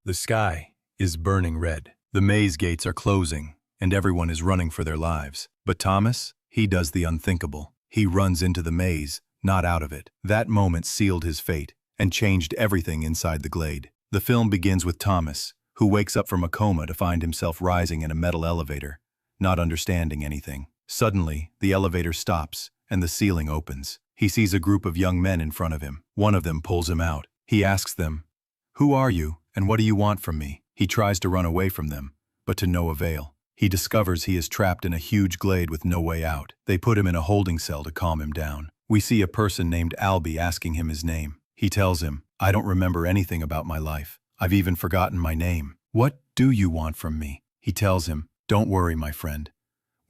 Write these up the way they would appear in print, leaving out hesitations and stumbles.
The sky is burning red. The maze gates are closing, and everyone is running for their lives. But Thomas, he does the unthinkable. He runs into the maze, not out of it. That moment sealed his fate and changed everything inside the Glade. The film begins with Thomas, who wakes up from a coma to find himself rising in a metal elevator, not understanding anything. Suddenly, the elevator stops, and the ceiling opens. He sees a group of young men in front of him. One of them pulls him out. He asks them, "Who are you, and what do you want from me?" He tries to run away from them, but to no avail. He discovers he is trapped in a huge glade with no way out. They put him in a holding cell to calm him down. We see a person named Albie asking him his name. He tells him, "I don't remember anything about my life. I've even forgotten my name." "What do you want from me?" He tells him, "Don't worry, my friend.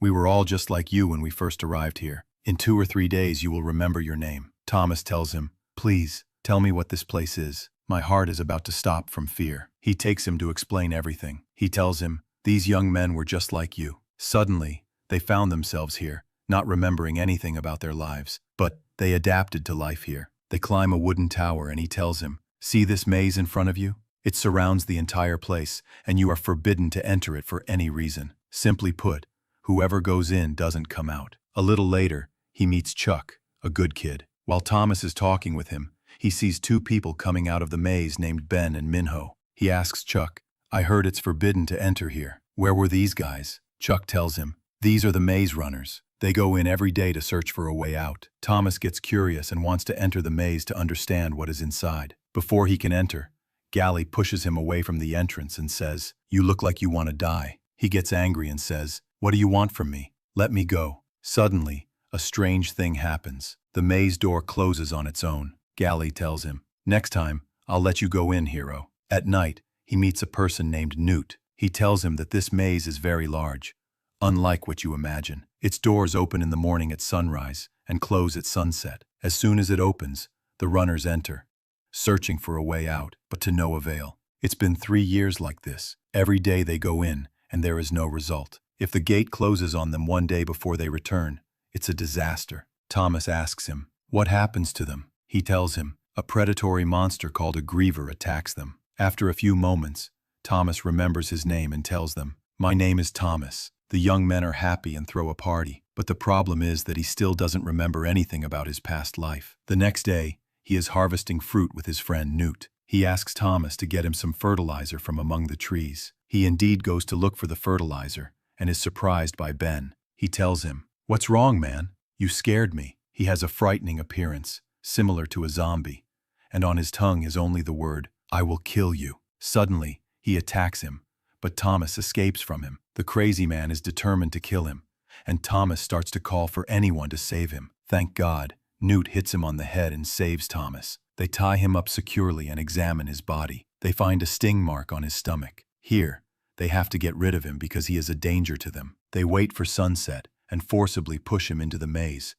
We were all just like you when we first arrived here. In 2 or 3 days you will remember your name." Thomas tells him, "Please, tell me what this place is. My heart is about to stop from fear." He takes him to explain everything. He tells him, "These young men were just like you. Suddenly, they found themselves here, not remembering anything about their lives, but they adapted to life here. They climb a wooden tower and he tells him, 'See this maze in front of you? It surrounds the entire place, and you are forbidden to enter it for any reason. Simply put, whoever goes in doesn't come out.'" A little later, he meets Chuck, a good kid. While Thomas is talking with him, he sees 2 people coming out of the maze named Ben and Minho. He asks Chuck, "I heard it's forbidden to enter here. Where were these guys?" Chuck tells him, "These are the maze runners. They go in every day to search for a way out." Thomas gets curious and wants to enter the maze to understand what is inside. Before he can enter, Gally pushes him away from the entrance and says, "You look like you want to die." He gets angry and says, "What do you want from me? Let me go." Suddenly, a strange thing happens. The maze door closes on its own. Gally tells him, "Next time, I'll let you go in, hero." At night, he meets a person named Newt. He tells him that this maze is very large, unlike what you imagine. Its doors open in the morning at sunrise and close at sunset. As soon as it opens, the runners enter, searching for a way out, but to no avail. It's been 3 years like this. Every day they go in, and there is no result. If the gate closes on them one day before they return, it's a disaster. Thomas asks him, "What happens to them?" He tells him, "A predatory monster called a griever attacks them." After a few moments, Thomas remembers his name and tells them, "My name is Thomas." The young men are happy and throw a party, but the problem is that he still doesn't remember anything about his past life. The next day, he is harvesting fruit with his friend Newt. He asks Thomas to get him some fertilizer from among the trees. He indeed goes to look for the fertilizer and is surprised by Ben. He tells him, "What's wrong, man? You scared me." He has a frightening appearance, similar to a zombie, and on his tongue is only the word, "I will kill you." Suddenly, he attacks him, but Thomas escapes from him. The crazy man is determined to kill him, and Thomas starts to call for anyone to save him. Thank God, Newt hits him on the head and saves Thomas. They tie him up securely and examine his body. They find a sting mark on his stomach. Here, they have to get rid of him because he is a danger to them. They wait for sunset and forcibly push him into the maze,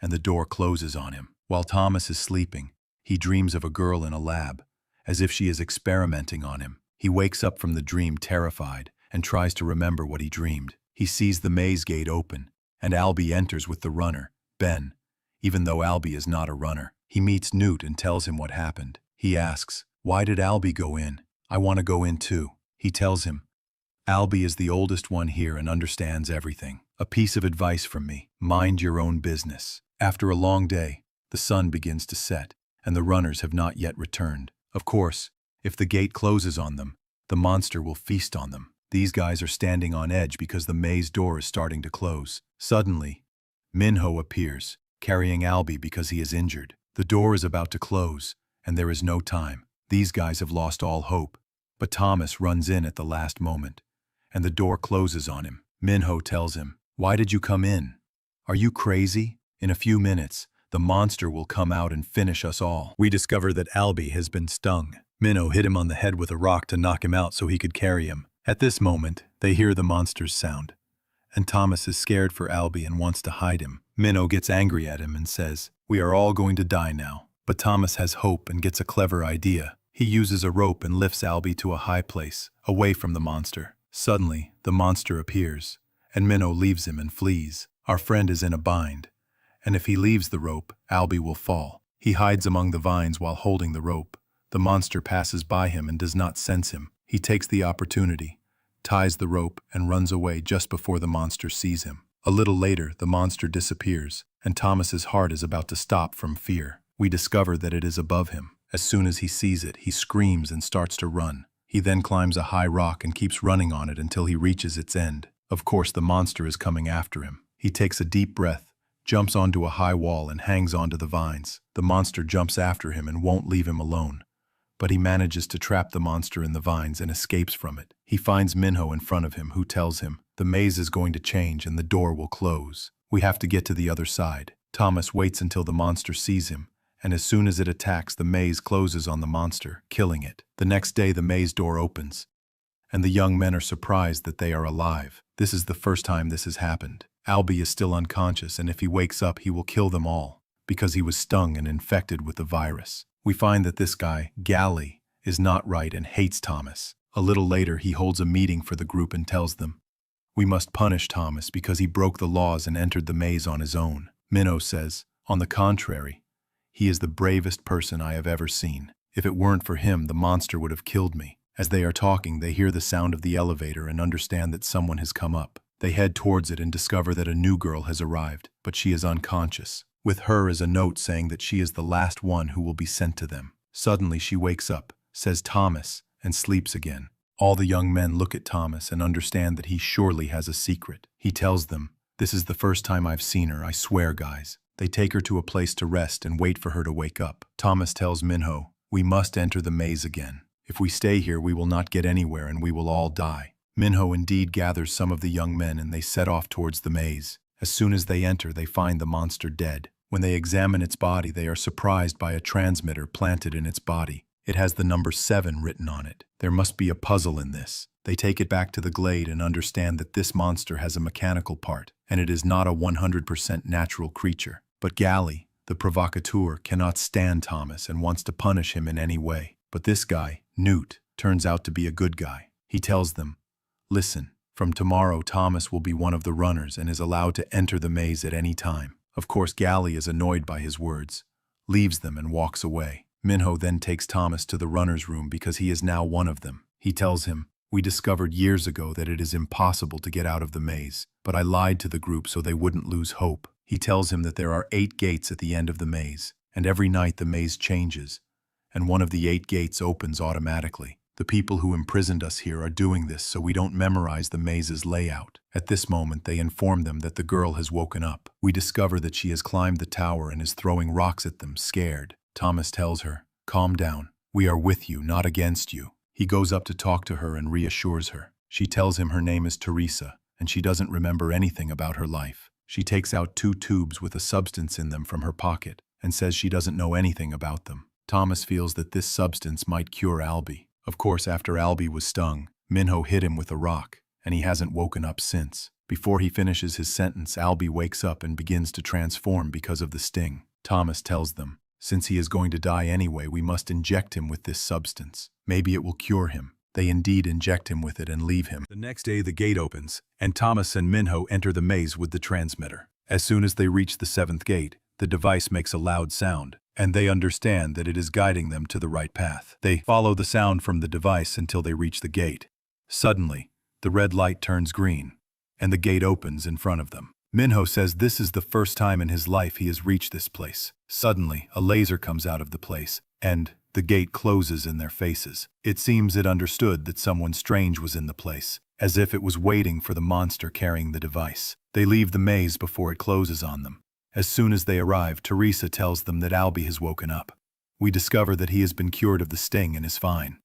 and the door closes on him. While Thomas is sleeping, he dreams of a girl in a lab, as if she is experimenting on him. He wakes up from the dream terrified and tries to remember what he dreamed. He sees the maze gate open, and Albie enters with the runner, Ben, even though Albie is not a runner. He meets Newt and tells him what happened. He asks, "Why did Albie go in? I want to go in too." He tells him, "Albie is the oldest one here and understands everything. A piece of advice from me, mind your own business." After a long day, the sun begins to set, and the runners have not yet returned. Of course, if the gate closes on them, the monster will feast on them. These guys are standing on edge because the maze door is starting to close. Suddenly, Minho appears, carrying Albie because he is injured. The door is about to close, and there is no time. These guys have lost all hope, but Thomas runs in at the last moment, and the door closes on him. Minho tells him, "Why did you come in? Are you crazy? In a few minutes, the monster will come out and finish us all." We discover that Albie has been stung. Minho hit him on the head with a rock to knock him out so he could carry him. At this moment, they hear the monster's sound, and Thomas is scared for Albie and wants to hide him. Minho gets angry at him and says, "We are all going to die now." But Thomas has hope and gets a clever idea. He uses a rope and lifts Albie to a high place, away from the monster. Suddenly, the monster appears, and Minho leaves him and flees. Our friend is in a bind, and if he leaves the rope, Albie will fall. He hides among the vines while holding the rope. The monster passes by him and does not sense him. He takes the opportunity, ties the rope, and runs away just before the monster sees him. A little later, the monster disappears, and Thomas's heart is about to stop from fear. We discover that it is above him. As soon as he sees it, he screams and starts to run. He then climbs a high rock and keeps running on it until he reaches its end. Of course, the monster is coming after him. He takes a deep breath, jumps onto a high wall, and hangs onto the vines. The monster jumps after him and won't leave him alone, but he manages to trap the monster in the vines and escapes from it. He finds Minho in front of him, who tells him the maze is going to change and the door will close. We have to get to the other side. Thomas waits until the monster sees him, and as soon as it attacks, the maze closes on the monster, killing it. The next day, the maze door opens, and the young men are surprised that they are alive. This is the first time this has happened. Albie is still unconscious, and if he wakes up, he will kill them all, because he was stung and infected with the virus. We find that this guy, Glade, is not right and hates Thomas. A little later, he holds a meeting for the group and tells them, "We must punish Thomas because he broke the laws and entered the maze on his own." Minho says, "On the contrary, he is the bravest person I have ever seen. If it weren't for him, the monster would have killed me." As they are talking, they hear the sound of the elevator and understand that someone has come up. They head towards it and discover that a new girl has arrived, but she is unconscious. With her is a note saying that she is the last one who will be sent to them. Suddenly she wakes up, says Thomas, and sleeps again. All the young men look at Thomas and understand that he surely has a secret. He tells them, "This is the first time I've seen her, I swear, guys." They take her to a place to rest and wait for her to wake up. Thomas tells Minho, "We must enter the maze again. If we stay here, we will not get anywhere and we will all die." Minho indeed gathers some of the young men and they set off towards the maze. As soon as they enter, they find the monster dead. When they examine its body, they are surprised by a transmitter planted in its body. It has the number 7 written on it. There must be a puzzle in this. They take it back to the Glade and understand that this monster has a mechanical part, and it is not a 100% natural creature. But Glade, the provocateur, cannot stand Thomas and wants to punish him in any way. But this guy, Newt, turns out to be a good guy. He tells them, "Listen, from tomorrow Thomas will be one of the runners and is allowed to enter the maze at any time." Of course, Glade is annoyed by his words, leaves them and walks away. Minho then takes Thomas to the runner's room because he is now one of them. He tells him, "We discovered years ago that it is impossible to get out of the maze, but I lied to the group so they wouldn't lose hope." He tells him that there are 8 gates at the end of the maze, and every night the maze changes, and one of the 8 gates opens automatically. The people who imprisoned us here are doing this so we don't memorize the maze's layout. At this moment, they inform them that the girl has woken up. We discover that she has climbed the tower and is throwing rocks at them, scared. Thomas tells her, "Calm down. We are with you, not against you." He goes up to talk to her and reassures her. She tells him her name is Teresa, and she doesn't remember anything about her life. She takes out 2 tubes with a substance in them from her pocket and says she doesn't know anything about them. Thomas feels that this substance might cure Albie. Of course, after Albie was stung, Minho hit him with a rock, and he hasn't woken up since. Before he finishes his sentence, Albie wakes up and begins to transform because of the sting. Thomas tells them, "Since he is going to die anyway, we must inject him with this substance. Maybe it will cure him." They indeed inject him with it and leave him. The next day, the gate opens, and Thomas and Minho enter the maze with the transmitter. As soon as they reach the 7th gate, the device makes a loud sound, and they understand that it is guiding them to the right path. They follow the sound from the device until they reach the gate. Suddenly, the red light turns green, and the gate opens in front of them. Minho says this is the first time in his life he has reached this place. Suddenly, a laser comes out of the place, and the gate closes in their faces. It seems it understood that someone strange was in the place, as if it was waiting for the monster carrying the device. They leave the maze before it closes on them. As soon as they arrive, Teresa tells them that Albie has woken up. We discover that he has been cured of the sting and is fine.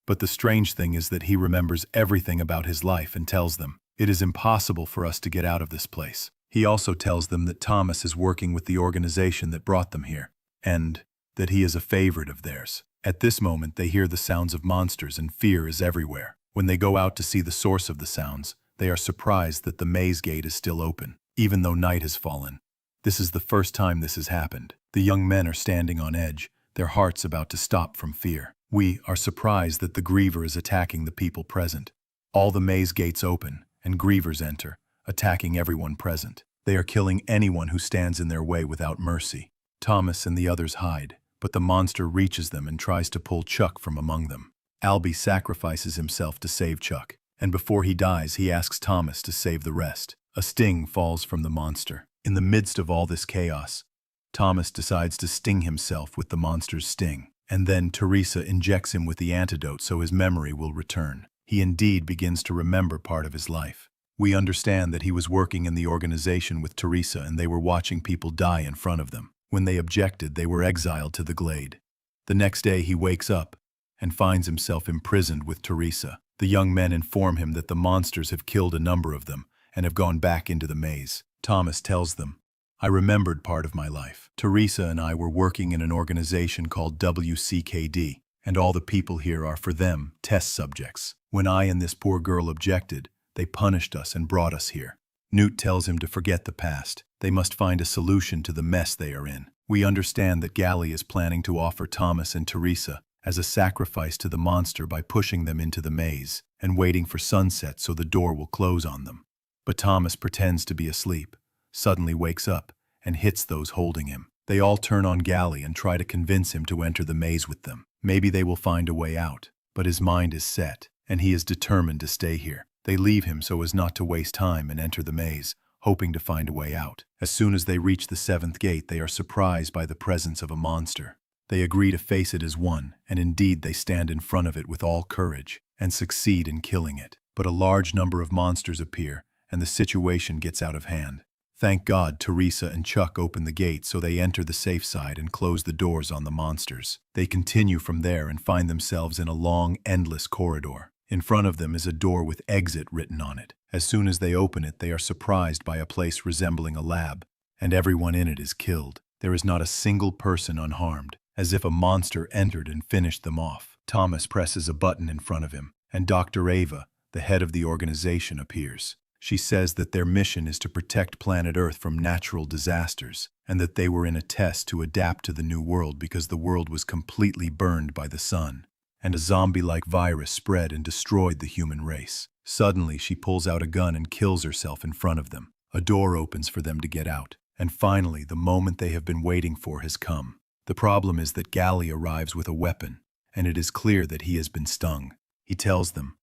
But the strange thing is that he remembers everything about his life and tells them, "It is impossible for us to get out of this place." He also tells them that Thomas is working with the organization that brought them here, and that he is a favorite of theirs. At this moment, they hear the sounds of monsters and fear is everywhere. When they go out to see the source of the sounds, they are surprised that the maze gate is still open, even though night has fallen. This is the first time this has happened. The young men are standing on edge, their hearts about to stop from fear. We are surprised that the Griever is attacking the people present. All the maze gates open, and Grievers enter, attacking everyone present. They are killing anyone who stands in their way without mercy. Thomas and the others hide, but the monster reaches them and tries to pull Chuck from among them. Albie sacrifices himself to save Chuck, and before he dies, he asks Thomas to save the rest. A sting falls from the monster. In the midst of all this chaos, Thomas decides to sting himself with the monster's sting, and then Teresa injects him with the antidote so his memory will return. He indeed begins to remember part of his life. We understand that he was working in the organization with Teresa and they were watching people die in front of them. When they objected, they were exiled to the Glade. The next day he wakes up and finds himself imprisoned with Teresa. The young men inform him that the monsters have killed a number of them and have gone back into the maze. Thomas tells them, "I remembered part of my life. Teresa and I were working in an organization called WCKD, and all the people here are, for them, test subjects. When I and this poor girl objected, they punished us and brought us here." Newt tells him to forget the past. They must find a solution to the mess they are in. We understand that Gally is planning to offer Thomas and Teresa as a sacrifice to the monster by pushing them into the maze and waiting for sunset so the door will close on them. But Thomas pretends to be asleep, suddenly wakes up, and hits those holding him. They all turn on Gally and try to convince him to enter the maze with them. Maybe they will find a way out, but his mind is set, and he is determined to stay here. They leave him so as not to waste time and enter the maze, hoping to find a way out. As soon as they reach the 7th gate, they are surprised by the presence of a monster. They agree to face it as one, and indeed they stand in front of it with all courage, and succeed in killing it. But a large number of monsters appear, and the situation gets out of hand. Thank God Teresa and Chuck open the gate so they enter the safe side and close the doors on the monsters. They continue from there and find themselves in a long, endless corridor. In front of them is a door with exit written on it. As soon as they open it, they are surprised by a place resembling a lab, and everyone in it is killed. There is not a single person unharmed, as if a monster entered and finished them off. Thomas presses a button in front of him, and Dr. Ava, the head of the organization, appears. She says that their mission is to protect planet Earth from natural disasters, and that they were in a test to adapt to the new world because the world was completely burned by the sun, and a zombie-like virus spread and destroyed the human race. Suddenly, she pulls out a gun and kills herself in front of them. A door opens for them to get out, and finally, the moment they have been waiting for has come. The problem is that Gally arrives with a weapon, and it is clear that he has been stung. He tells them,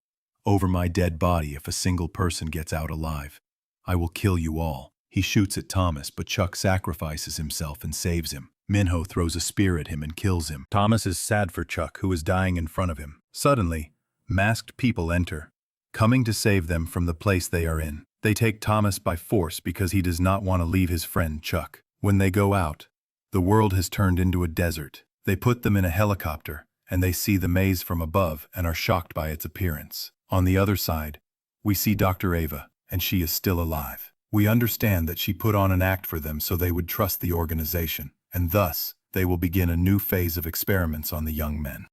"Over my dead body, if a single person gets out alive, I will kill you all." He shoots at Thomas, but Chuck sacrifices himself and saves him. Minho throws a spear at him and kills him. Thomas is sad for Chuck, who is dying in front of him. Suddenly, masked people enter, coming to save them from the place they are in. They take Thomas by force because he does not want to leave his friend Chuck. When they go out, the world has turned into a desert. They put them in a helicopter, and they see the maze from above and are shocked by its appearance. On the other side, we see Dr. Ava, and she is still alive. We understand that she put on an act for them so they would trust the organization, and thus, they will begin a new phase of experiments on the young men.